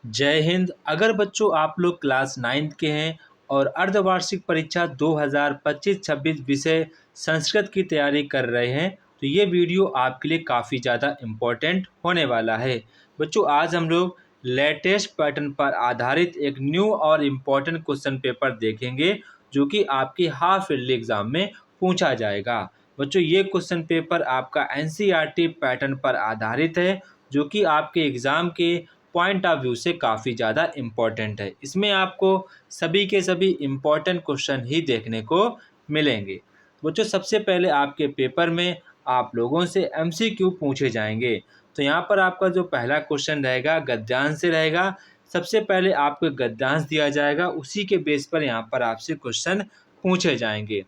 जय हिंद। अगर बच्चों आप लोग क्लास 9th के हैं और अर्धवार्षिक परीक्षा 2025-26 विषय संस्कृत की तैयारी कर रहे हैं तो ये वीडियो आपके लिए काफ़ी ज़्यादा इम्पोर्टेंट होने वाला है। बच्चों आज हम लोग लेटेस्ट पैटर्न पर आधारित एक न्यू और इम्पोर्टेंट क्वेश्चन पेपर देखेंगे जो कि आपके हाफ ईयरली एग्जाम में पूछा जाएगा। बच्चों ये क्वेश्चन पेपर आपका एनसीईआरटी पैटर्न पर आधारित है जो कि आपके एग्ज़ाम के पॉइंट ऑफ व्यू से काफ़ी ज़्यादा इम्पॉर्टेंट है। इसमें आपको सभी के सभी इम्पॉर्टेंट क्वेश्चन ही देखने को मिलेंगे। बच्चों सबसे पहले आपके पेपर में आप लोगों से एमसीक्यू पूछे जाएंगे। तो यहाँ पर आपका जो पहला क्वेश्चन रहेगा गद्यांश से रहेगा। सबसे पहले आपको गद्यांश दिया जाएगा, उसी के बेस पर यहाँ पर आपसे क्वेश्चन पूछे जाएंगे।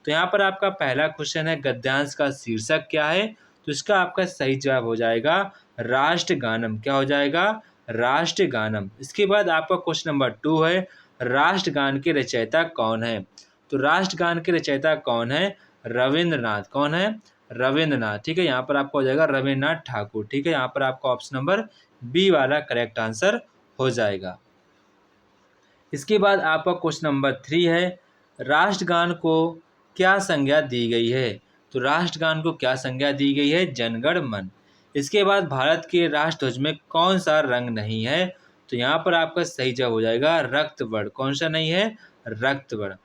तो यहाँ पर आपका पहला क्वेश्चन है गद्यांश का शीर्षक क्या है। तो इसका आपका सही जवाब हो जाएगा राष्ट्रगानम। क्या हो जाएगा? राष्ट्रगानम। इसके बाद आपका क्वेश्चन नंबर 2 है राष्ट्रगान के रचयिता कौन है। तो राष्ट्रगान के रचयिता कौन है? रविंद्रनाथ। कौन है? रविंद्रनाथ। ठीक है, यहाँ पर आपका हो जाएगा रविंद्रनाथ ठाकुर। ठीक है, यहाँ पर आपका ऑप्शन नंबर बी वाला करेक्ट आंसर हो जाएगा। इसके बाद आपका क्वेश्चन नंबर 3 है राष्ट्रगान को क्या संज्ञा दी गई है। तो राष्ट्रगान को क्या संज्ञा दी गई है? जनगण मन। इसके बाद भारत के राष्ट्रध्वज में कौन सा रंग नहीं है। तो यहाँ पर आपका सही जवाब हो जाएगा रक्त वर्ण। कौन सा नहीं है? रक्त वर्ण।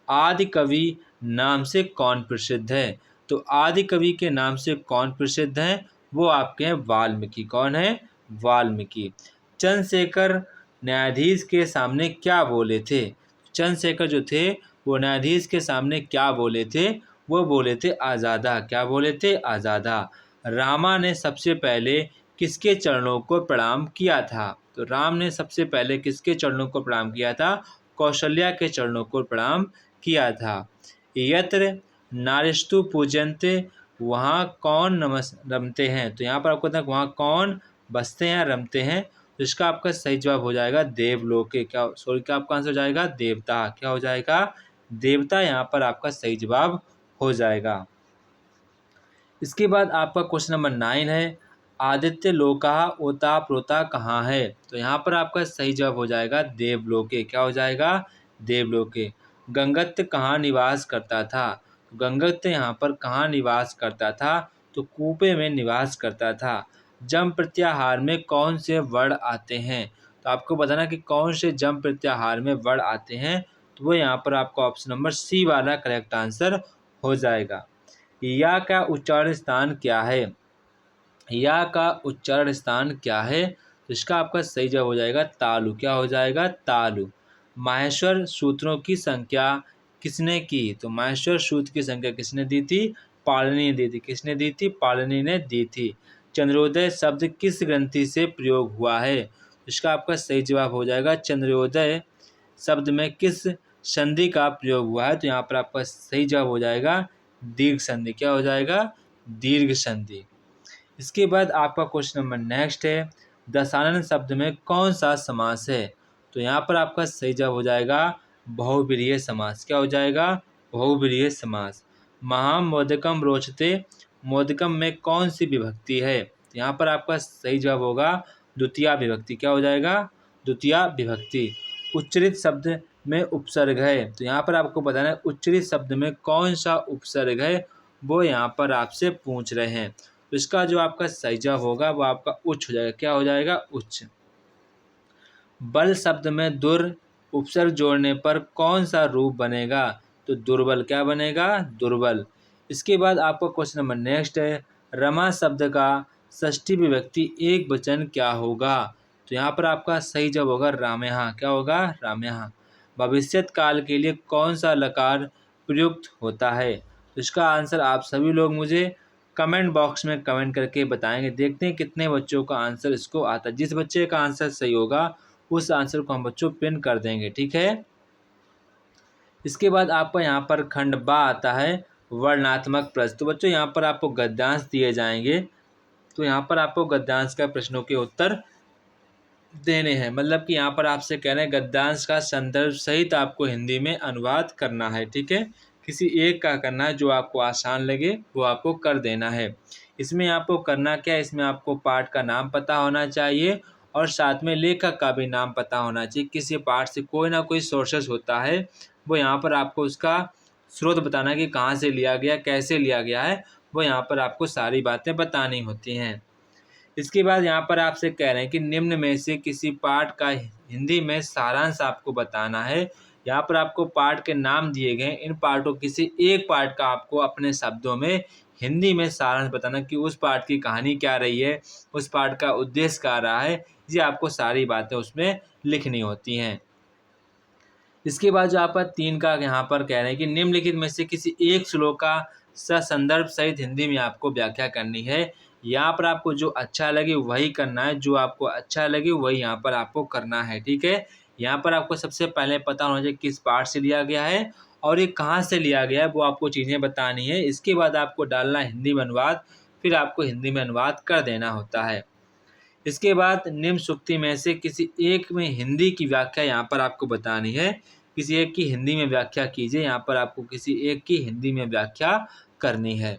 आदि कवि नाम से कौन प्रसिद्ध है। तो आदि कवि के नाम से कौन प्रसिद्ध है? वो आपके हैं वाल्मीकि। कौन है? वाल्मीकि। चंद्रशेखर न्यायाधीश के सामने क्या बोले थे। चंद्रशेखर जो थे वो न्यायाधीश के सामने क्या बोले थे? वो बोले थे आज़ादा। क्या बोले थे? आज़ादा। रामा ने सबसे पहले किसके चरणों को प्रणाम किया था। तो राम ने सबसे पहले किसके चरणों को प्रणाम किया था? कौशल्या के चरणों को प्रणाम किया था। यत्र नारिस्तु पूजन्ते, वहाँ कौन रमते हैं। तो यहाँ पर आपको वहाँ कौन बसते हैं, रमते हैं। तो इसका आपका सही जवाब हो जाएगा देवलोके। क्या सॉरी, क्या आपका आंसर हो जाएगा? देवता। क्या हो जाएगा? देवता यहाँ पर आपका सही जवाब हो जाएगा। इसके बाद आपका क्वेश्चन नंबर 9 है आदित्य लोका ओताप्रोता कहाँ है। तो यहाँ पर आपका सही जवाब हो जाएगा देवलोके। क्या हो जाएगा? देवलोके। गंगत्य कहाँ निवास करता था। गंगत्य यहाँ पर कहाँ निवास करता था? तो कूपे में निवास करता था। जम प्रत्याहार में कौन से वर्ण आते हैं। तो आपको बताना कि कौन से जम प्रत्याहार में वर्ण आते हैं। तो वो यहाँ पर आपका ऑप्शन नंबर सी वाला करेक्ट आंसर हो जाएगा। या का उच्चारण स्थान क्या है। या का उच्चारण स्थान क्या है। तो इसका आपका सही जवाब हो जाएगा तालु। क्या हो जाएगा? तालु। माहेश्वर सूत्रों की संख्या किसने की। तो माहेश्वर सूत्र की संख्या किसने दी थी? पाणिनि ने दी थी। किसने दी थी? पाणिनि ने दी थी। चंद्रोदय शब्द किस ग्रंथि से प्रयोग हुआ है। इसका आपका सही जवाब हो जाएगा चंद्रोदय शब्द में किस संधि का प्रयोग हुआ है। तो यहाँ पर आपका सही जवाब हो जाएगा दीर्घ संधि। क्या हो जाएगा? दीर्घ संधि। इसके बाद आपका क्वेश्चन नंबर नेक्स्ट है दशानन शब्द में कौन सा समास है। तो यहाँ पर आपका सही जवाब हो जाएगा बहुव्रीहि समास। क्या हो जाएगा? बहुव्रीहि समास। महाम मोदकम रोचते, मोदकम में कौन सी विभक्ति है। तो यहाँ पर आपका सही जवाब होगा द्वितीया विभक्ति। क्या हो जाएगा? द्वितीया विभक्ति। उच्चरित शब्द में उपसर्ग है। तो यहाँ पर आपको बताना है उच्चरित शब्द में कौन सा उपसर्ग है, वो यहाँ पर आपसे पूछ रहे हैं। तो इसका जो आपका सही जवाब होगा वो आपका उच्च हो जाएगा। क्या हो जाएगा? उच्च। बल शब्द में दुर उपसर्ग जोड़ने पर कौन सा रूप बनेगा। तो दुर्बल। क्या बनेगा? दुर्बल। इसके बाद आपका क्वेश्चन नंबर नेक्स्ट है रमा शब्द का षष्ठी विभक्ति एक वचन क्या होगा। तो यहाँ पर आपका सही जवाब होगा रामयः। क्या होगा? रामयः। भविष्यत काल के लिए कौन सा लकार प्रयुक्त होता है। तो इसका आंसर आप सभी लोग मुझे कमेंट बॉक्स में कमेंट करके बताएंगे। देखते हैं कितने बच्चों का आंसर इसको आता है। जिस बच्चे का आंसर सही होगा उस आंसर को हम बच्चों पिन कर देंगे। ठीक है। इसके बाद आपका यहाँ पर खंड बा आता है वर्णात्मक प्रश्न। तो बच्चों यहाँ पर आपको गद्यांश दिए जाएंगे। तो यहाँ पर आपको गद्यांश का प्रश्नों के उत्तर देने हैं। मतलब कि यहाँ पर आपसे कह रहे हैं गद्यांश का संदर्भ सहित आपको हिंदी में अनुवाद करना है। ठीक है। किसी एक का करना है, जो आपको आसान लगे वो आपको कर देना है। इसमें आपको करना क्या है, इसमें आपको पाठ का नाम पता होना चाहिए और साथ में लेखक का भी नाम पता होना चाहिए। किसी पाठ से कोई ना कोई सोर्सेस होता है, वो यहाँ पर आपको उसका स्रोत बताना कि कहाँ से लिया गया, कैसे लिया गया है, वो यहाँ पर आपको सारी बातें बतानी होती हैं। इसके बाद यहाँ पर आपसे कह रहे हैं कि निम्न में से किसी पाठ का हिंदी में सारांश आपको बताना है। यहाँ पर आपको पाठ के नाम दिए गए, इन पाठों किसी एक पाठ का आपको अपने शब्दों में हिंदी में सारांश बताना कि उस पाठ की कहानी क्या रही है, उस पाठ का उद्देश्य क्या रहा है, ये आपको सारी बातें उसमें लिखनी होती हैं। इसके बाद जो आप 3 का यहाँ पर कह रहे हैं कि निम्नलिखित में से किसी एक श्लोक का संदर्भ सहित हिंदी में आपको व्याख्या करनी है। यहाँ पर आपको जो अच्छा लगे वही करना है, जो आपको अच्छा लगे वही यहाँ पर आपको करना है, ठीक है। यहाँ पर आपको सबसे पहले पता होना चाहिए किस पाठ से लिया गया है और ये कहाँ से लिया गया है, वो आपको चीज़ें बतानी है। इसके बाद आपको डालना हिंदी में अनुवाद, फिर आपको हिंदी में अनुवाद कर देना होता है। इसके बाद निम्न सूक्ति में से किसी एक में हिंदी की व्याख्या यहाँ पर आपको बतानी है। किसी एक की हिंदी में व्याख्या कीजिए। यहाँ पर आपको किसी एक की हिंदी में व्याख्या करनी है।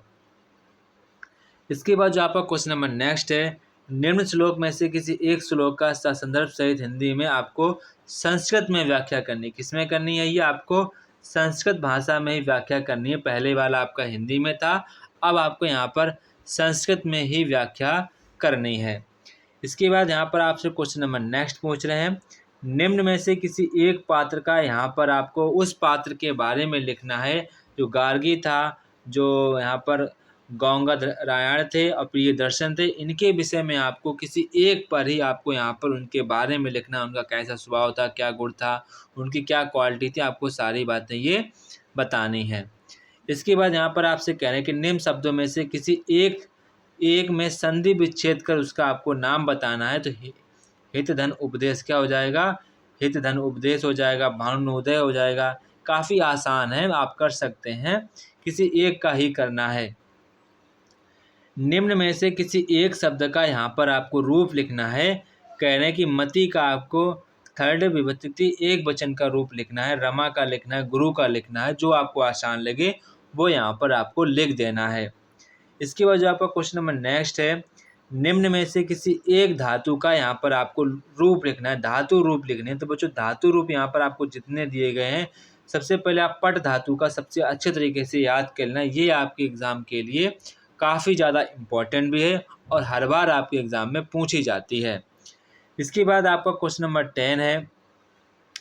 इसके बाद जो आपका क्वेश्चन नंबर नेक्स्ट है, निम्न श्लोक में से किसी एक श्लोक का संदर्भ सहित हिंदी में आपको संस्कृत में व्याख्या करनी है। किसमें करनी है? ये आपको संस्कृत भाषा में ही व्याख्या करनी है। पहले वाला आपका हिंदी में था, अब आपको यहाँ पर संस्कृत में ही व्याख्या करनी है। इसके बाद यहाँ पर आपसे क्वेश्चन नंबर नेक्स्ट पूछ रहे हैं, निम्न में से किसी एक पात्र का यहाँ पर आपको उस पात्र के बारे में लिखना है जो गार्गी था, जो यहाँ पर गौंगारायण थे और प्रियदर्शन थे। इनके विषय में आपको किसी एक पर ही आपको यहाँ पर उनके बारे में लिखना, उनका कैसा स्वभाव था, क्या गुण था, उनकी क्या क्वालिटी थी, आपको सारी बातें ये बतानी है। इसके बाद यहाँ पर आपसे कह रहे हैं कि निम्न शब्दों में से किसी एक में संधि विच्छेद कर उसका आपको नाम बताना है। तो हित धन उपदेश क्या हो जाएगा? हित धन उपदेश हो जाएगा, भानुदय हो जाएगा। काफ़ी आसान है, आप कर सकते हैं। किसी एक का ही करना है। निम्न में से किसी एक शब्द का यहाँ पर आपको रूप लिखना है। कह रहे हैं कि मति का आपको थर्ड विभक्ति एक वचन का रूप लिखना है, रमा का लिखना है, गुरु का लिखना है। जो आपको आसान लगे वो यहाँ पर आपको लिख देना है। इसके बाद जो आपका क्वेश्चन नंबर नेक्स्ट है, निम्न में से किसी एक धातु का यहाँ पर आपको रूप लिखना है, धातु रूप लिखने हैं। तो बच्चों धातु रूप यहाँ पर आपको जितने दिए गए हैं, सबसे पहले आप पट धातु का सबसे अच्छे तरीके से याद कर लेना। ये आपके एग्ज़ाम के लिए काफ़ी ज़्यादा इम्पोर्टेंट भी है और हर बार आपके एग्ज़ाम में पूछी जाती है। इसके बाद आपका क्वेश्चन नंबर 10 है,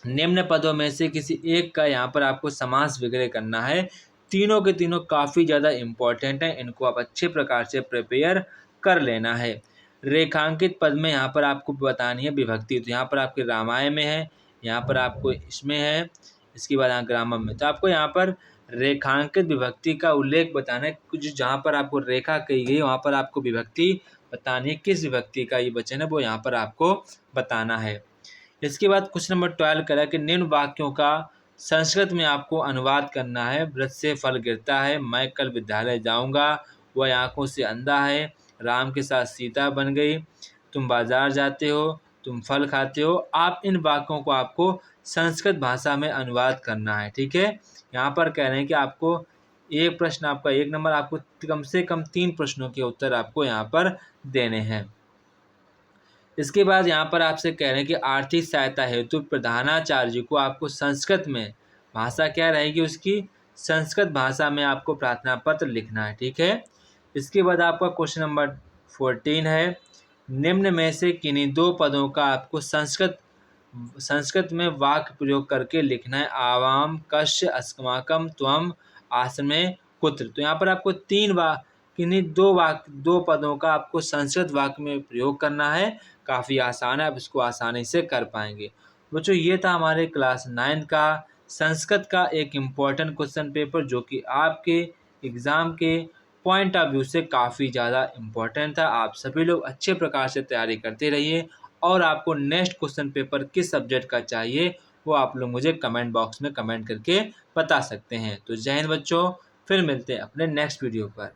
निम्न पदों में से किसी एक का यहाँ पर आपको समास विग्रह करना है। तीनों के तीनों काफ़ी ज़्यादा इम्पोर्टेंट हैं, इनको आप अच्छे प्रकार से प्रिपेयर कर लेना है। रेखांकित पद में यहाँ पर आपको बतानी है विभक्ति। तो यहाँ पर आपके रामायण में है, यहाँ पर आपको इसमें है, इसके बाद यहाँ ग्रामर में। तो आपको यहाँ पर रेखांकित विभक्ति का उल्लेख बताना है। कुछ जहाँ पर आपको रेखा कही गई वहाँ पर आपको विभक्ति बतानी है, किस विभक्ति का ये वचन है वो यहाँ पर आपको बताना है। इसके बाद क्वेश्चन नंबर 12 करा कि निम्न वाक्यों का संस्कृत में आपको अनुवाद करना है। वृक्ष से फल गिरता है, मैं कल विद्यालय जाऊंगा, वह आंखों से अंधा है, राम के साथ सीता बन गई, तुम बाजार जाते हो, तुम फल खाते हो। आप इन वाक्यों को आपको संस्कृत भाषा में अनुवाद करना है, ठीक है। यहाँ पर कह रहे हैं कि आपको एक प्रश्न आपका 1 नंबर, आपको कम से कम 3 प्रश्नों के उत्तर आपको यहाँ पर देने हैं। इसके बाद यहाँ पर आपसे कह रहे हैं कि आर्थिक सहायता हेतु प्रधानाचार्य जी को आपको संस्कृत में भाषा क्या रहेगी उसकी, संस्कृत भाषा में आपको प्रार्थना पत्र लिखना है, ठीक है। इसके बाद आपका क्वेश्चन नंबर 14 है, निम्न में से किन्हीं 2 पदों का आपको संस्कृत में वाक्य प्रयोग करके लिखना है। आवाम कश्य अस्माकम त्वम आश्रमे कुत्र। तो यहाँ पर आपको किन्हीं 2 पदों का आपको संस्कृत वाक्य में प्रयोग करना है। काफ़ी आसान है, आप इसको आसानी से कर पाएंगे। बच्चों ये था हमारे क्लास 9 का संस्कृत का एक इम्पॉर्टेंट क्वेश्चन पेपर, जो कि आपके एग्ज़ाम के पॉइंट ऑफ व्यू से काफ़ी ज़्यादा इम्पॉर्टेंट था। आप सभी लोग अच्छे प्रकार से तैयारी करते रहिए और आपको नेक्स्ट क्वेश्चन पेपर किस सब्जेक्ट का चाहिए वो आप लोग मुझे कमेंट बॉक्स में कमेंट करके बता सकते हैं। तो जय हिंद बच्चों, फिर मिलते हैं अपने नेक्स्ट वीडियो पर।